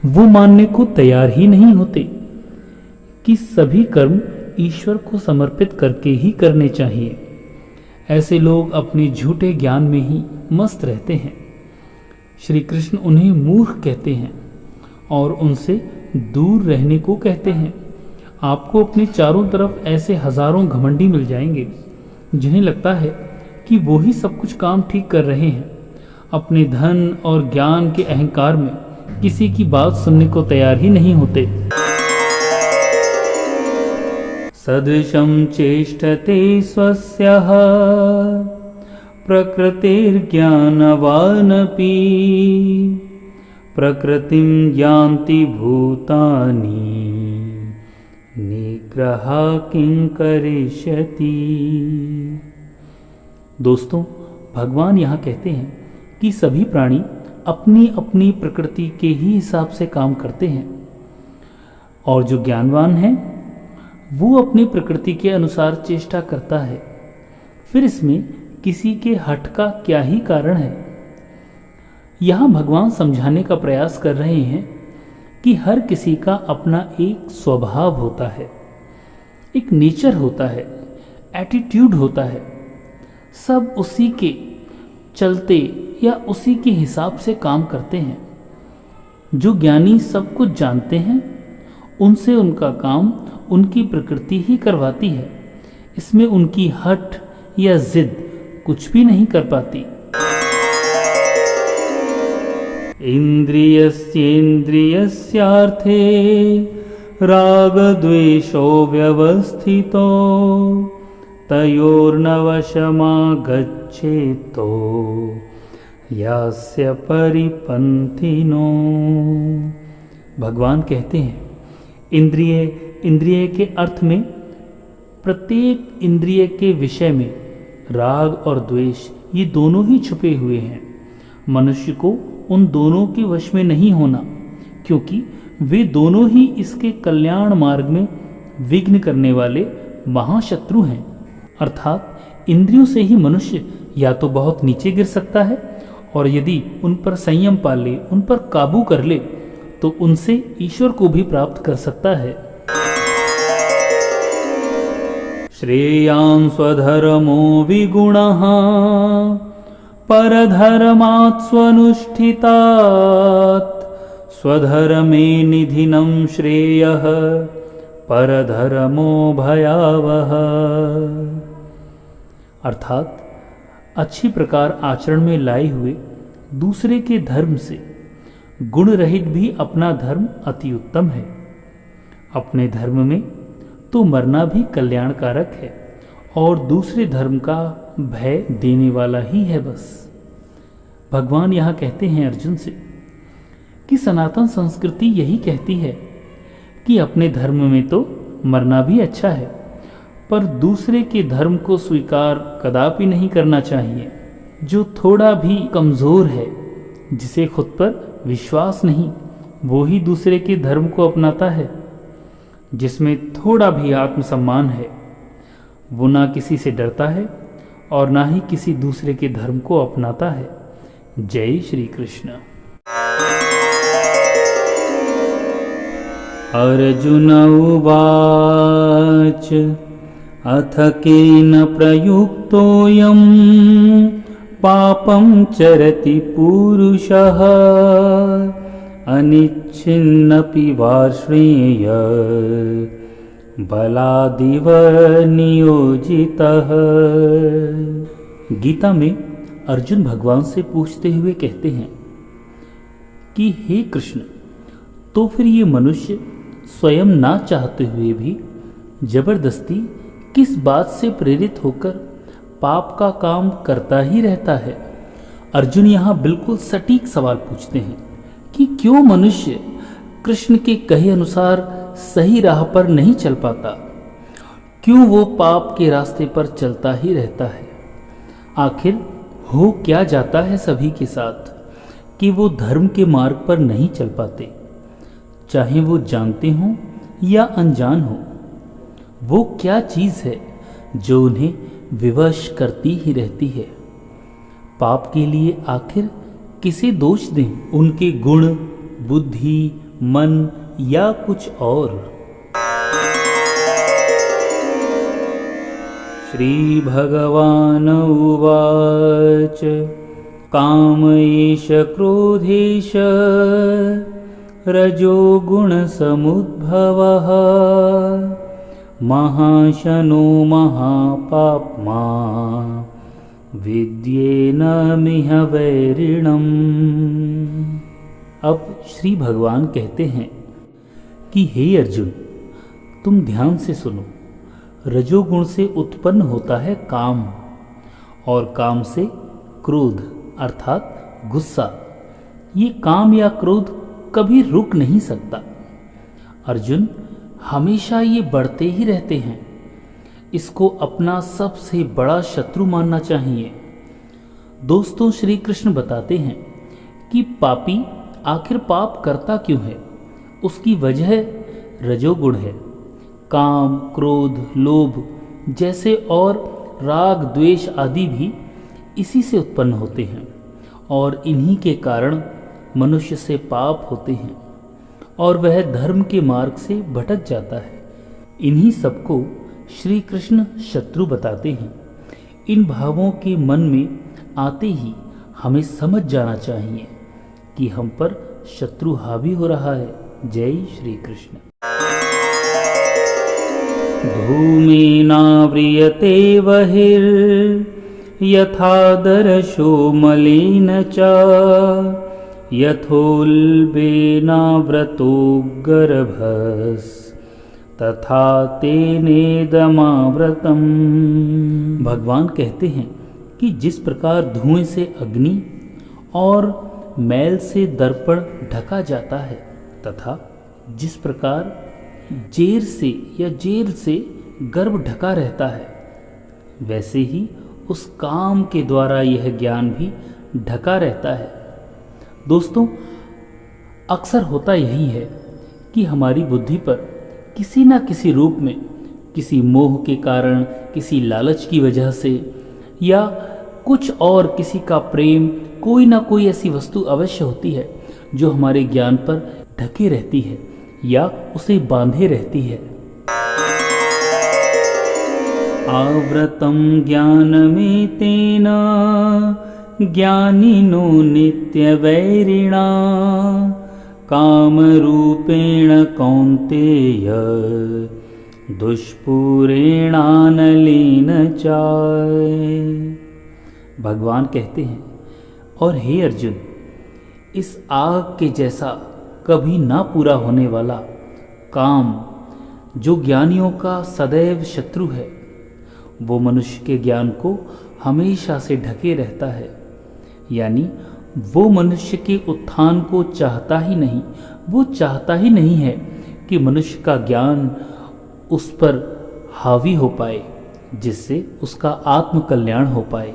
वो मानने को तैयार ही नहीं होते कि सभी कर्म ईश्वर को समर्पित करके ही करने चाहिए। ऐसे लोग अपने झूठे ज्ञान में ही मस्त रहते हैं। श्री कृष्ण उन्हें मूर्ख कहते हैं और उनसे दूर रहने को कहते हैं। आपको अपने चारों तरफ ऐसे हजारों घमंडी मिल जाएंगे जिन्हें लगता है कि वो ही सब कुछ काम ठीक कर रहे हैं। अपने धन और ज्ञान के अहंकार में किसी की बात सुनने को तैयार ही नहीं होते। सदृशं चेष्टते स्वस्यः प्रकृतिर्ज्ञानवानपि प्रकृतिं यान्ति भूतानि निग्रह किं करिष्यति। दोस्तों, भगवान यहाँ कहते हैं कि सभी प्राणी अपनी अपनी प्रकृति के ही हिसाब से काम करते हैं और जो ज्ञानवान है वो अपनी प्रकृति के अनुसार चेष्टा करता है। फिर इसमें किसी के हठ का क्या ही कारण है। यहाँ भगवान समझाने का प्रयास कर रहे हैं कि हर किसी का अपना एक स्वभाव होता है, एक नेचर होता है, एटीट्यूड होता है। सब उसी के चलते या उसी के हिसाब से काम करते हैं। जो ज्ञानी सब कुछ जानते हैं, उनसे उनका काम उनकी प्रकृति ही करवाती है। इसमें उनकी हठ या जिद कुछ भी नहीं कर पाती। इंद्रियस्येन्द्रियस्यार्थे राग द्वेषो व्यवस्थितो तयोर्न वशमागच्छेतो यास्य परिपन्थिनो। भगवान कहते हैं, इंद्रिय के अर्थ में प्रत्येक इंद्रिय के विषय में राग और द्वेष ये दोनों ही छुपे हुए हैं। मनुष्य को उन दोनों के वश में नहीं होना, क्योंकि वे दोनों ही इसके कल्याण मार्ग में विघ्न करने वाले महाशत्रु हैं। अर्थात इंद्रियों से ही मनुष्य या तो बहुत नीचे गिर सकता है और यदि उन पर संयम पाल ले, उन पर काबू कर ले, तो उनसे ईश्वर को भी प्राप्त कर सकता है। श्रेयान् स्वधर्मो विगुणः परधर्मात् स्वनुष्ठितात् स्वधर्मे निधिनं श्रेयः परधर्मो भयावह। अर्थात अच्छी प्रकार आचरण में लाए हुए दूसरे के धर्म से गुण रहित भी अपना धर्म अति उत्तम है। अपने धर्म में तो मरना भी कल्याणकारक है और दूसरे धर्म का भय देने वाला ही है। बस भगवान यहाँ कहते हैं अर्जुन से कि सनातन संस्कृति यही कहती है कि अपने धर्म में तो मरना भी अच्छा है, पर दूसरे के धर्म को स्वीकार कदापि नहीं करना चाहिए। जो थोड़ा भी कमज़ोर है, जिसे खुद पर विश्वास नहीं, वो ही दूसरे के धर्म को अपनाता है। जिसमें थोड़ा भी आत्मसम्मान है, वो ना किसी से डरता है और ना ही किसी दूसरे के धर्म को अपनाता है। जय श्री कृष्ण। अर्जुन उवाच अथ केन प्रयुक्तोऽयं पापं चरति पुरुषः अनिच्छिन्नपि वार्ष्णेय बलादिव नियोजितः। गीता में अर्जुन भगवान से पूछते हुए कहते हैं कि हे कृष्ण, तो फिर ये मनुष्य स्वयं ना चाहते हुए भी जबरदस्ती किस बात से प्रेरित होकर पाप का काम करता ही रहता है। अर्जुन यहाँ बिल्कुल सटीक सवाल पूछते हैं कि क्यों मनुष्य कृष्ण के कहे अनुसार सही राह पर नहीं चल पाता, क्यों वो पाप के रास्ते पर चलता ही रहता है। आखिर हो क्या जाता है सभी के साथ कि वो धर्म के मार्ग पर नहीं चल पाते, चाहे वो जानते हों या अनजान हो। वो क्या चीज़ है जो उन्हें विवश करती ही रहती है। पाप के लिए आखिर किसे दोष दें, उनके गुण, बुद्धि, मन या कुछ और। श्री भगवान उवाच काम एष क्रोधेश रजो गुण समुद्भवः महाशनो महापाप्मा विद्येनमिह वैरिणम्। अब श्री भगवान कहते हैं कि हे अर्जुन, तुम ध्यान से सुनो। रजोगुण से उत्पन्न होता है काम, और काम से क्रोध अर्थात गुस्सा। ये काम या क्रोध कभी रुक नहीं सकता। अर्जुन, हमेशा ये बढ़ते ही रहते हैं। इसको अपना सबसे बड़ा शत्रु मानना चाहिए। दोस्तों, श्री कृष्ण बताते हैं कि पापी आखिर पाप करता क्यों है। उसकी वजह रजोगुण है। काम, क्रोध, लोभ जैसे और राग, द्वेष आदि भी इसी से उत्पन्न होते हैं, और इन्हीं के कारण मनुष्य से पाप होते हैं और वह धर्म के मार्ग से भटक जाता है। इन्हीं सबको श्री कृष्ण शत्रु बताते हैं। इन भावों के मन में आते ही हमें समझ जाना चाहिए कि हम पर शत्रु हावी हो रहा है। जय श्री कृष्ण। धूमेनाव्रियते बहिर्यथादर्शो मलिन च यथोल्बेनाव्रतो गर्भस् तथा तेनेदमाव्रतम्। भगवान कहते हैं कि जिस प्रकार धुएं से अग्नि और मैल से दर्पण ढका जाता है, तथा जिस प्रकार जेर से गर्भ ढका रहता है, वैसे ही उस काम के द्वारा यह ज्ञान भी ढका रहता है। दोस्तों, अक्सर होता यही है कि हमारी बुद्धि पर किसी न किसी रूप में, किसी मोह के कारण, किसी लालच की वजह से या कुछ और किसी का प्रेम, कोई ना कोई ऐसी वस्तु अवश्य होती है जो हमारे ज्ञान पर ढके रहती है या उसे बांधे रहती है। आवृतं ज्ञानमेतेन ज्ञानिनो नित्यवैरिणा कामरूपेण कौन्तेय दुष्पूरेणानलेन चाय। भगवान कहते हैं, और हे अर्जुन, इस आग के जैसा कभी ना पूरा होने वाला काम, जो ज्ञानियों का सदैव शत्रु है, वो मनुष्य के ज्ञान को हमेशा से ढके रहता है। यानी वो मनुष्य के उत्थान को चाहता ही नहीं। वो चाहता ही नहीं है कि मनुष्य का ज्ञान उस पर हावी हो पाए, जिससे उसका आत्म कल्याण हो पाए।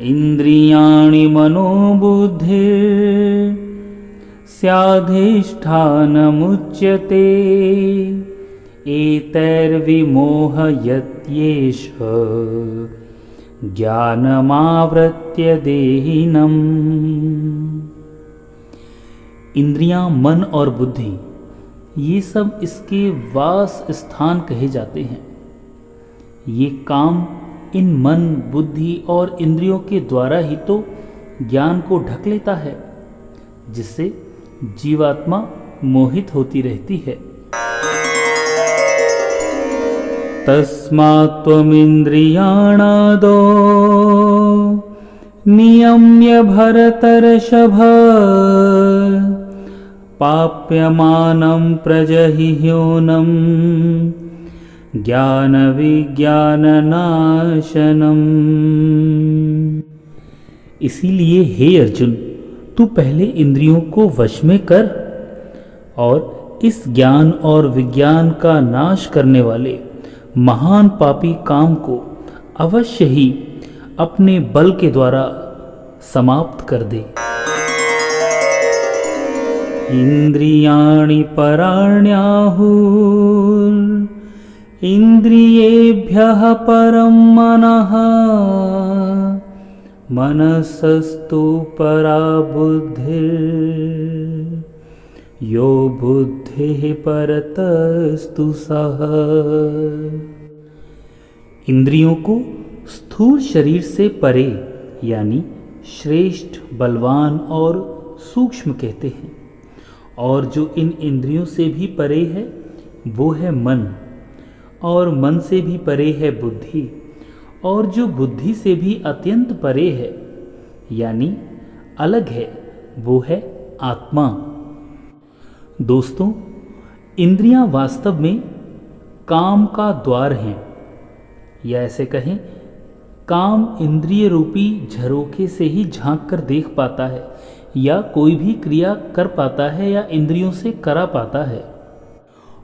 इंद्रियाणि मनोबुद्धिर् स्याधिष्ठानमुच्यते एतैर्विमोहयत्येष ज्ञानमावृत्य देहिनम्। इंद्रियां, मन और बुद्धि, ये सब इसके वास स्थान कहे जाते हैं। ये काम इन मन, बुद्धि और इंद्रियों के द्वारा ही तो ज्ञान को ढक लेता है, जिससे जीवात्मा मोहित होती रहती है। तस्मात् त्वमिन्द्रियाणादो नियम्य भरतर्षभ पाप्यमानं प्रजहिह्योनं ज्ञान विज्ञाननाशनम्। इसीलिए हे अर्जुन, तू पहले इंद्रियों को वश में कर और इस ज्ञान और विज्ञान का नाश करने वाले महान पापी काम को अवश्य ही अपने बल के द्वारा समाप्त कर दे। इंद्रियाणि पराण्याहुः इंद्रियेभ्यः परं मनः मनसस्तु परा बुद्धिर् यो बुद्धिः परतस्तु सः। इंद्रियों को स्थूल शरीर से परे यानी श्रेष्ठ, बलवान और सूक्ष्म कहते हैं, और जो इन इंद्रियों से भी परे है वो है मन, और मन से भी परे है बुद्धि, और जो बुद्धि से भी अत्यंत परे है यानी अलग है वो है आत्मा। दोस्तों, इंद्रियां वास्तव में काम का द्वार हैं, या ऐसे कहें, काम इंद्रिय रूपी झरोखे से ही झांक कर देख पाता है, या कोई भी क्रिया कर पाता है, या इंद्रियों से करा पाता है।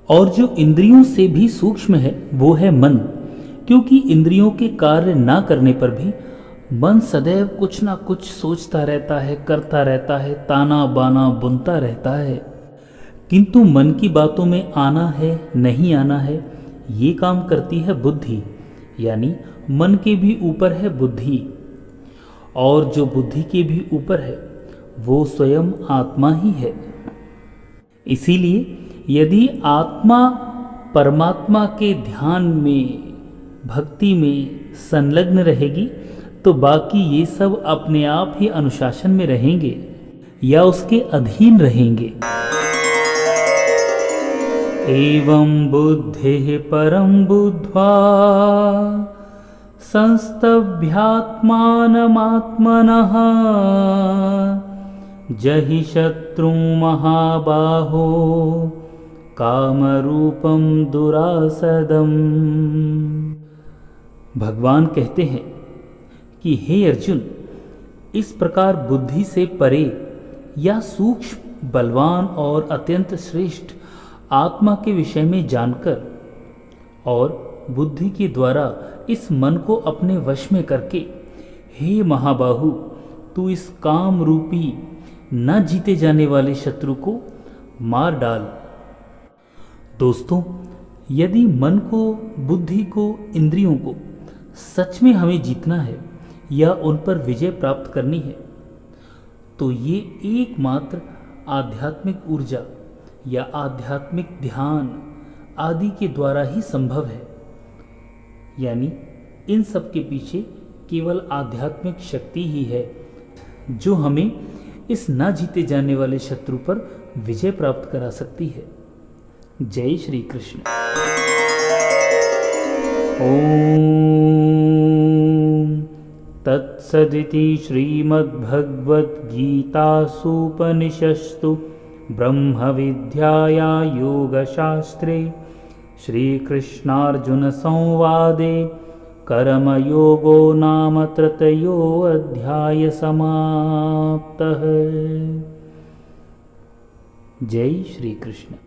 और जो इंद्रियों से भी सूक्ष्म है वो है मन, क्योंकि इंद्रियों के कार्य ना करने पर भी मन सदैव कुछ ना कुछ सोचता रहता है, करता रहता है, ताना बाना बुनता रहता है। किंतु मन की बातों में आना है नहीं आना है ये काम करती है बुद्धि, यानी मन के भी ऊपर है बुद्धि, और जो बुद्धि के भी ऊपर है वो स्वयं आत्मा ही है। इसीलिए यदि आत्मा परमात्मा के ध्यान में, भक्ति में संलग्न रहेगी तो बाकी ये सब अपने आप ही अनुशासन में रहेंगे या उसके अधीन रहेंगे। एवं बुद्धिः परं बुद्ध्वा संस्तभ्यात्मानमात्मनः जहि शत्रुं महाबाहो कामरूपं दुरासदम्। भगवान कहते हैं कि हे अर्जुन, इस प्रकार बुद्धि से परे या सूक्ष्म, बलवान और अत्यंत श्रेष्ठ आत्मा के विषय में जानकर और बुद्धि के द्वारा इस मन को अपने वश में करके, हे महाबाहु, तू इस काम रूपी न जीते जाने वाले शत्रु को मार डाल। दोस्तों, यदि मन को, बुद्धि को, इंद्रियों को सच में हमें जीतना है या उन पर विजय प्राप्त करनी है, तो ये एकमात्र आध्यात्मिक ऊर्जा या आध्यात्मिक ध्यान आदि के द्वारा ही संभव है। यानी इन सब के पीछे केवल आध्यात्मिक शक्ति ही है जो हमें इस ना जीते जाने वाले शत्रु पर विजय प्राप्त करा सकती है। जय श्री कृष्ण। ओम तत्सदिति श्रीमद्भगवद्गीतासूपनिषत्सु ब्रह्म विद्याया योगशास्त्रे श्रीकृष्णार्जुन संवादे कर्मयोगो नाम तृतीयोऽध्यायः समाप्तः। जय श्री कृष्ण।